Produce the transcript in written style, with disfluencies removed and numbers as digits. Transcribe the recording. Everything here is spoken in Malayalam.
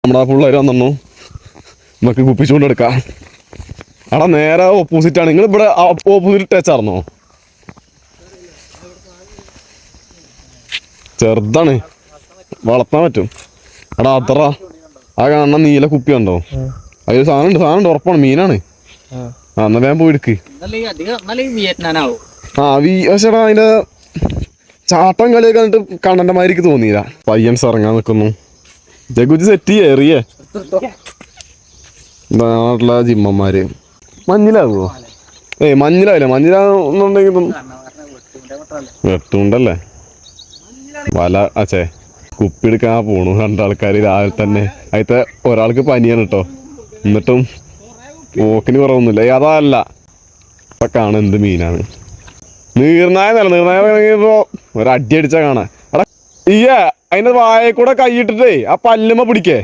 നമ്മുടെ പിള്ളേർ വന്നു നമുക്ക് കുപ്പിച്ചുകൊണ്ടെടുക്കാം. അവിടെ നേരെ ഓപ്പോസിറ്റാണ്. നിങ്ങൾ ഇവിടെ ഓപ്പോസിറ്റ് ടച്ചായിരുന്നോ? ചെറുതാണ്, വളർത്താൻ പറ്റും. എടാ അത്ര ആ കാണുന്ന നീല കുപ്പി ഉണ്ടോ? അതിൽ സാധനം ഉറപ്പാണ്, മീനാണ്. എന്നാ വേഗം പോയി എടുക്ക്. പക്ഷേടാ അതിന്റെ ചാട്ടം കളിയൊക്കെ കണ്ടിട്ട് കണ്ണന്റെ മാതിരിക്ക് തോന്നിയില്ല. പയ്യൻസ് ഇറങ്ങാൻ നിൽക്കുന്നു. ജഗുജി സെറ്റ് ഏറിയേ നാട്ടിലെ ജിമ്മന്മാര്. മഞ്ഞിലാകുമോ? മഞ്ഞിലാവില്ല. മഞ്ഞിലാന്നുണ്ടെങ്കിൽ വെട്ടുണ്ടല്ലേ വല. അച്ഛേ കുപ്പി എടുക്കാൻ പോണു രണ്ടാൾക്കാർ രാവിലെ തന്നെ. അതിത്തെ ഒരാൾക്ക് പനിയാണ് കേട്ടോ. എന്നിട്ടും പോക്കിന് കുറവൊന്നുമില്ല. അതല്ല ഇപ്പൊ കാണാൻ എന്ത് മീനാണ്. നീർനായ ഇറങ്ങിയപ്പോ ഒരടി അടിച്ചാ കാണാ. എടാ അതിന്റെ വായ കൂടെ കൈയിട്ടിട്ടേ ആ പല്ലുമ്മ പിടിക്കേ.